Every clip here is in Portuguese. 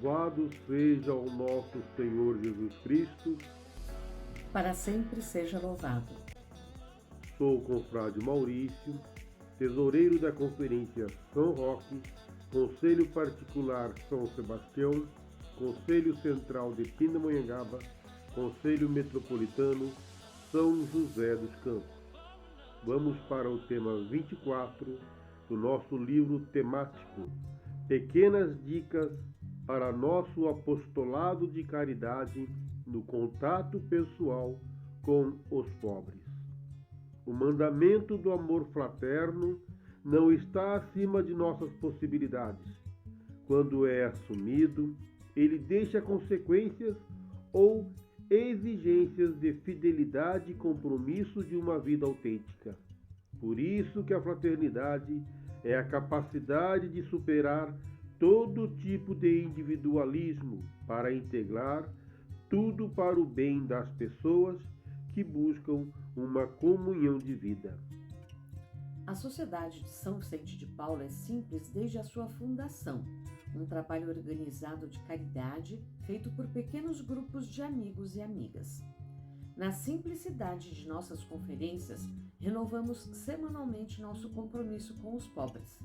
Louvado seja o nosso Senhor Jesus Cristo. Para sempre seja louvado. Sou o confrade Maurício, tesoureiro da Conferência São Roque, Conselho Particular São Sebastião, Conselho Central de Pindamonhangaba, Conselho Metropolitano São José dos Campos. Vamos para o tema 24 do nosso livro temático, Pequenas Dicas para nosso apostolado de caridade no contato pessoal com os pobres. O mandamento do amor fraterno não está acima de nossas possibilidades. Quando é assumido, ele deixa consequências ou exigências de fidelidade e compromisso de uma vida autêntica. Por isso que a fraternidade é a capacidade de superar todo tipo de individualismo para integrar tudo para o bem das pessoas que buscam uma comunhão de vida. A Sociedade de São Vicente de Paulo é simples desde a sua fundação, um trabalho organizado de caridade feito por pequenos grupos de amigos e amigas. Na simplicidade de nossas conferências, renovamos semanalmente nosso compromisso com os pobres.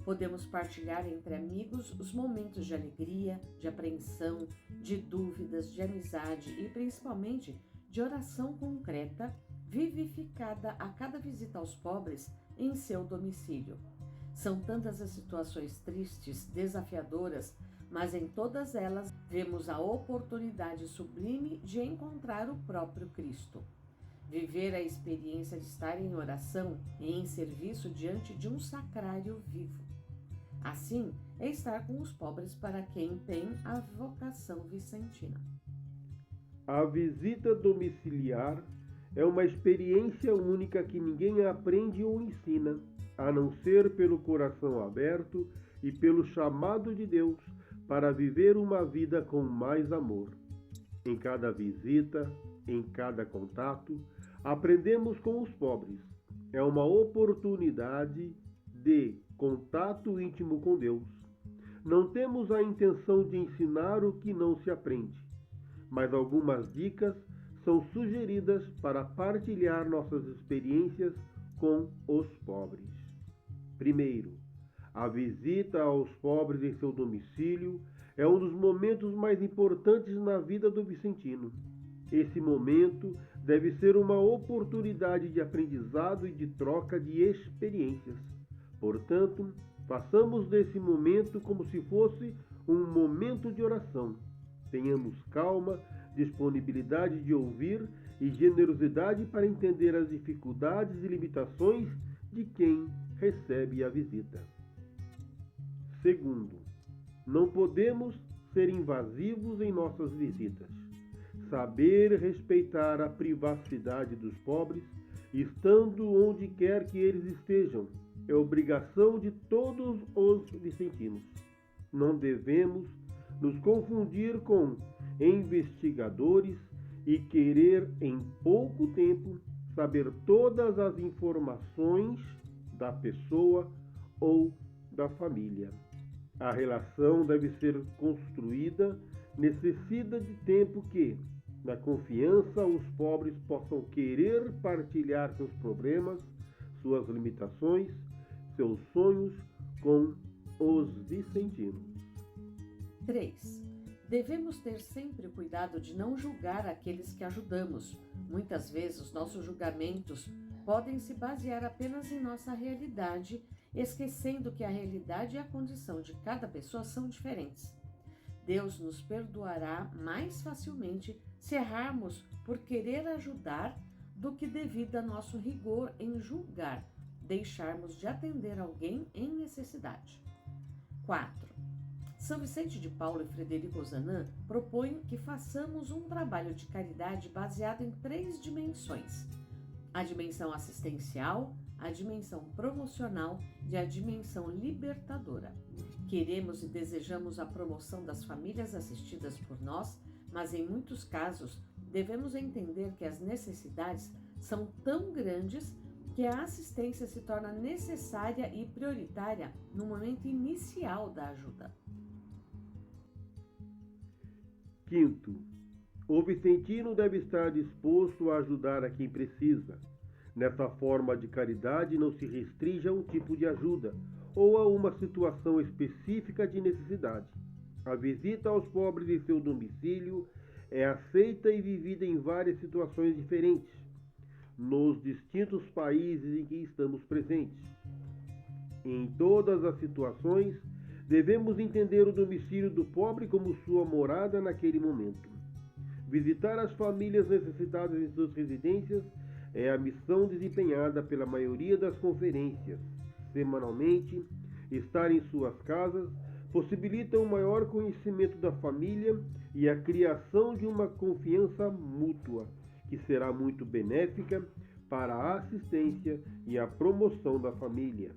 Podemos partilhar entre amigos os momentos de alegria, de apreensão, de dúvidas, de amizade e principalmente de oração concreta, vivificada a cada visita aos pobres em seu domicílio. São tantas as situações tristes, desafiadoras, mas em todas elas vemos a oportunidade sublime de encontrar o próprio Cristo. Viver a experiência de estar em oração e em serviço diante de um sacrário vivo. Assim, é estar com os pobres para quem tem a vocação vicentina. A visita domiciliar é uma experiência única que ninguém aprende ou ensina, a não ser pelo coração aberto e pelo chamado de Deus para viver uma vida com mais amor. Em cada visita, em cada contato, aprendemos com os pobres. É uma oportunidade de contato íntimo com Deus. Não temos a intenção de ensinar o que não se aprende, mas algumas dicas são sugeridas para partilhar nossas experiências com os pobres. Primeiro, a visita aos pobres em seu domicílio é um dos momentos mais importantes na vida do vicentino. Esse momento deve ser uma oportunidade de aprendizado e de troca de experiências. Portanto, façamos desse momento como se fosse um momento de oração. Tenhamos calma, disponibilidade de ouvir e generosidade para entender as dificuldades e limitações de quem recebe a visita. Segundo, não podemos ser invasivos em nossas visitas. Saber respeitar a privacidade dos pobres, estando onde quer que eles estejam, é obrigação de todos os vicentinos. Não devemos nos confundir com investigadores e querer em pouco tempo saber todas as informações da pessoa ou da família. A relação deve ser construída, necessita de tempo que, na confiança, os pobres possam querer partilhar seus problemas, suas limitações, seus sonhos com os vicentinos. 3. Devemos ter sempre o cuidado de não julgar aqueles que ajudamos. Muitas vezes os nossos julgamentos podem se basear apenas em nossa realidade, esquecendo que a realidade e a condição de cada pessoa são diferentes. Deus nos perdoará mais facilmente se errarmos por querer ajudar do que devido a nosso rigor em julgar, deixarmos de atender alguém em necessidade. 4. São Vicente de Paulo e Frederico Ozanam propõem que façamos um trabalho de caridade baseado em 3 dimensões: a dimensão assistencial, a dimensão promocional e a dimensão libertadora. Queremos e desejamos a promoção das famílias assistidas por nós, mas em muitos casos devemos entender que as necessidades são tão grandes que a assistência se torna necessária e prioritária no momento inicial da ajuda. Quinto, o vicentino deve estar disposto a ajudar a quem precisa. Nessa forma de caridade não se restringe a um tipo de ajuda ou a uma situação específica de necessidade. A visita aos pobres em seu domicílio é aceita e vivida em várias situações diferentes, nos distintos países em que estamos presentes. Em todas as situações, devemos entender o domicílio do pobre como sua morada naquele momento. Visitar as famílias necessitadas em suas residências é a missão desempenhada pela maioria das conferências. Semanalmente, estar em suas casas possibilita um maior conhecimento da família e a criação de uma confiança mútua, que será muito benéfica para a assistência e a promoção da família.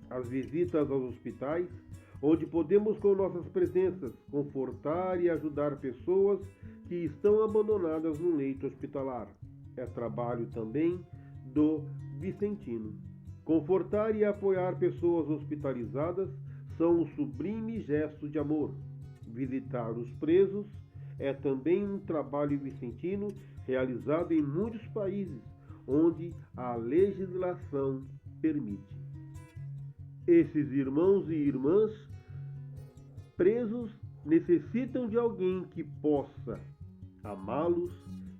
As visitas aos hospitais, onde podemos com nossas presenças confortar e ajudar pessoas que estão abandonadas no leito hospitalar. É trabalho também do vicentino. Confortar e apoiar pessoas hospitalizadas são um sublime gesto de amor. Visitar os presos é também um trabalho vicentino realizado em muitos países onde a legislação permite. Esses irmãos e irmãs presos necessitam de alguém que possa amá-los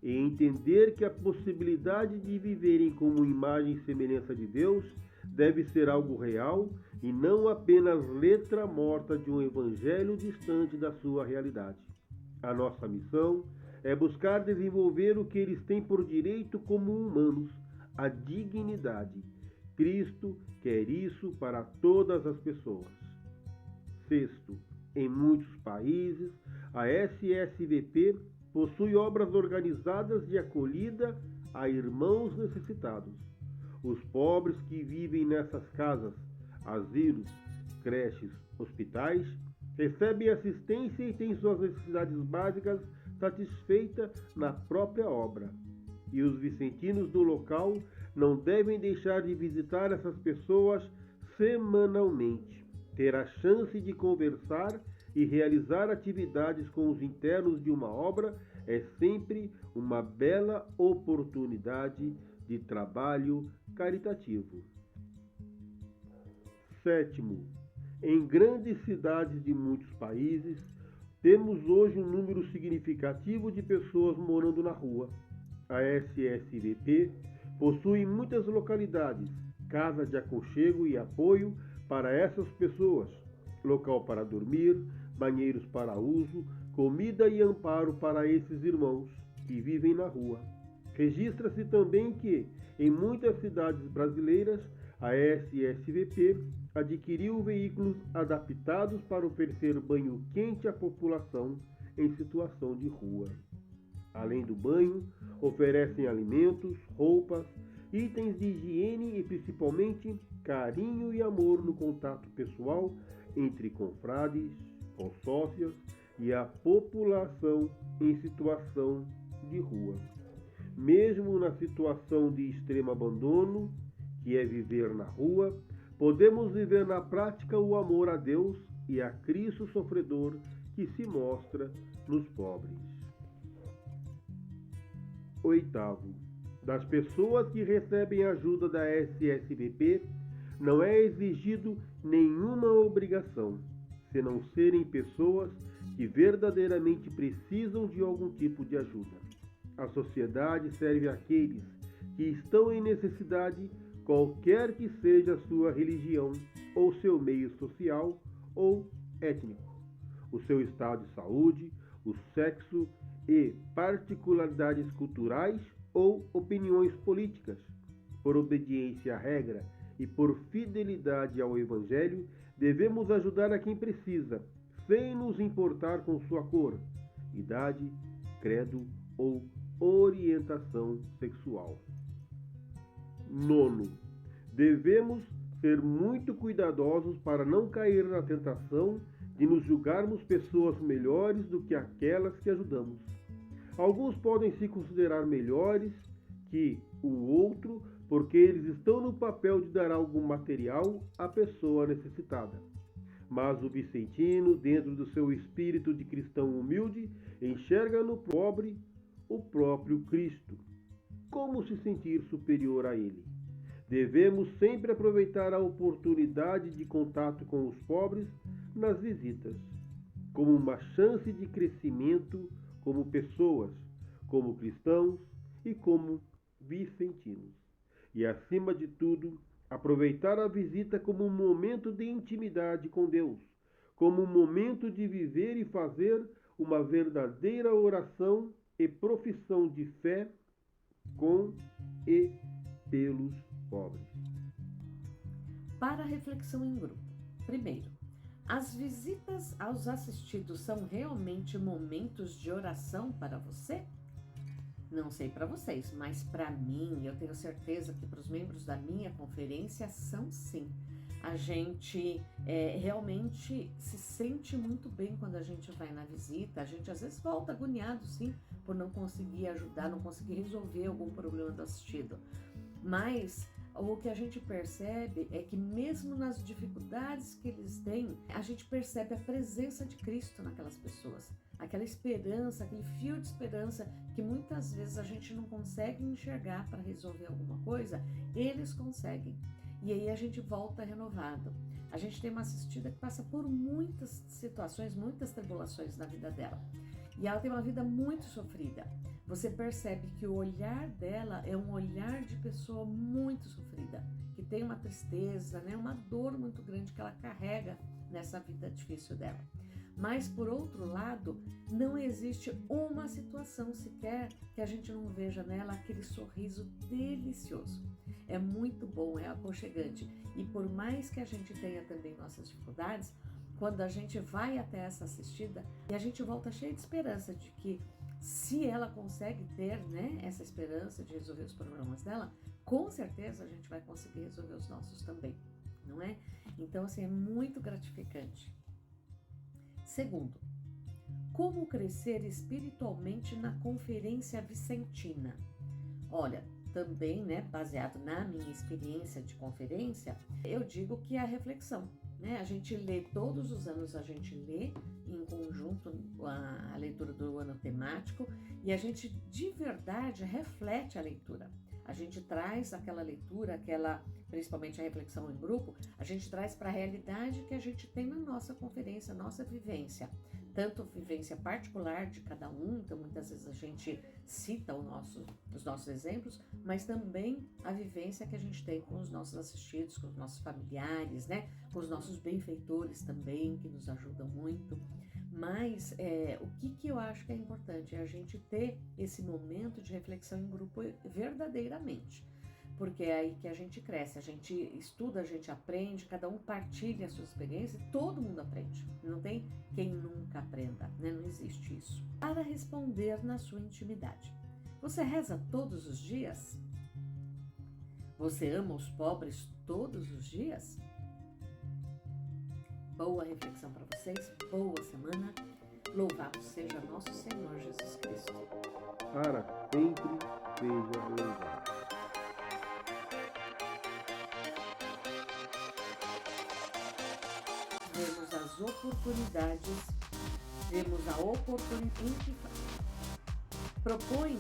e entender que a possibilidade de viverem como imagem e semelhança de Deus deve ser algo real e não apenas letra morta de um evangelho distante da sua realidade. A nossa missão é buscar desenvolver o que eles têm por direito como humanos, a dignidade. Cristo quer isso para todas as pessoas. Sexto, em muitos países, a SSVP possui obras organizadas de acolhida a irmãos necessitados. Os pobres que vivem nessas casas, asilos, creches, hospitais, recebem assistência e têm suas necessidades básicas satisfeitas na própria obra. E os vicentinos do local não devem deixar de visitar essas pessoas semanalmente, ter a chance de conversar e realizar atividades com os internos de uma obra é sempre uma bela oportunidade de trabalho caritativo. Sétimo, em grandes cidades de muitos países, temos hoje um número significativo de pessoas morando na rua. A SSVP possui em muitas localidades casas de aconchego e apoio para essas pessoas, local para dormir, banheiros para uso, comida e amparo para esses irmãos que vivem na rua. Registra-se também que, em muitas cidades brasileiras, a SSVP adquiriu veículos adaptados para oferecer banho quente à população em situação de rua. Além do banho, oferecem alimentos, roupas, itens de higiene e principalmente carinho e amor no contato pessoal entre confrades, consórcios e a população em situação de rua. Mesmo na situação de extremo abandono, que é viver na rua, podemos viver na prática o amor a Deus e a Cristo sofredor que se mostra nos pobres. Oitavo, das pessoas que recebem ajuda da SSVP, não é exigido nenhuma obrigação, senão serem pessoas que verdadeiramente precisam de algum tipo de ajuda. A sociedade serve àqueles que estão em necessidade, qualquer que seja a sua religião, ou seu meio social ou étnico, o seu estado de saúde, o sexo e particularidades culturais ou opiniões políticas. Por obediência à regra e por fidelidade ao Evangelho, devemos ajudar a quem precisa, sem nos importar com sua cor, idade, credo ou orientação sexual. Nono, devemos ser muito cuidadosos para não cair na tentação de nos julgarmos pessoas melhores do que aquelas que ajudamos. Alguns podem se considerar melhores que o outro porque eles estão no papel de dar algo material à pessoa necessitada. Mas o vicentino, dentro do seu espírito de cristão humilde, enxerga no pobre o próprio Cristo. Como se sentir superior a ele? Devemos sempre aproveitar a oportunidade de contato com os pobres nas visitas, como uma chance de crescimento como pessoas, como cristãos e como vicentinos. E, acima de tudo, aproveitar a visita como um momento de intimidade com Deus, como um momento de viver e fazer uma verdadeira oração e profissão de fé com e pelos pobres. Para a reflexão em grupo. Primeiro, as visitas aos assistidos são realmente momentos de oração para você? Não sei para vocês, mas para mim, eu tenho certeza que para os membros da minha conferência são sim. A gente realmente se sente muito bem quando a gente vai na visita. A gente às vezes volta agoniado, sim, por não conseguir ajudar, não conseguir resolver algum problema do assistido. Mas o que a gente percebe é que mesmo nas dificuldades que eles têm, a gente percebe a presença de Cristo naquelas pessoas. Aquela esperança, aquele fio de esperança que muitas vezes a gente não consegue enxergar para resolver alguma coisa, eles conseguem. E aí a gente volta renovado. A gente tem uma assistida que passa por muitas situações, muitas tribulações na vida dela. E ela tem uma vida muito sofrida. Você percebe que o olhar dela é um olhar de pessoa muito sofrida, que tem uma tristeza, né, uma dor muito grande que ela carrega nessa vida difícil dela. Mas, por outro lado, não existe uma situação sequer que a gente não veja nela aquele sorriso delicioso. É muito bom, é aconchegante. E por mais que a gente tenha também nossas dificuldades, quando a gente vai até essa assistida, e a gente volta cheio de esperança de que se ela consegue ter, né, essa esperança de resolver os problemas dela, com certeza a gente vai conseguir resolver os nossos também, não é? Então, assim, é muito gratificante. Segundo, como crescer espiritualmente na Conferência Vicentina? Olha, também, né, baseado na minha experiência de conferência, eu digo que é a reflexão, né? A gente lê todos os anos, a gente lê em conjunto a leitura do ano temático e a gente de verdade reflete a leitura. A gente traz aquela leitura, principalmente a reflexão em grupo, a gente traz para a realidade que a gente tem na nossa conferência, nossa vivência. Tanto vivência particular de cada um, então muitas vezes a gente cita os nossos exemplos, mas também a vivência que a gente tem com os nossos assistidos, com os nossos familiares, né? Com os nossos benfeitores também, que nos ajudam muito. Mas o que eu acho que é importante é a gente ter esse momento de reflexão em grupo verdadeiramente, porque é aí que a gente cresce, a gente estuda, a gente aprende, cada um partilha a sua experiência e todo mundo aprende. Não tem quem nunca aprenda, né? Não existe isso. Para responder na sua intimidade, você reza todos os dias? Você ama os pobres todos os dias? Boa reflexão para vocês, boa semana. Louvado seja nosso Senhor Jesus Cristo. Para sempre seja louvado. Vemos as oportunidades, vemos a oportunidade em que propõe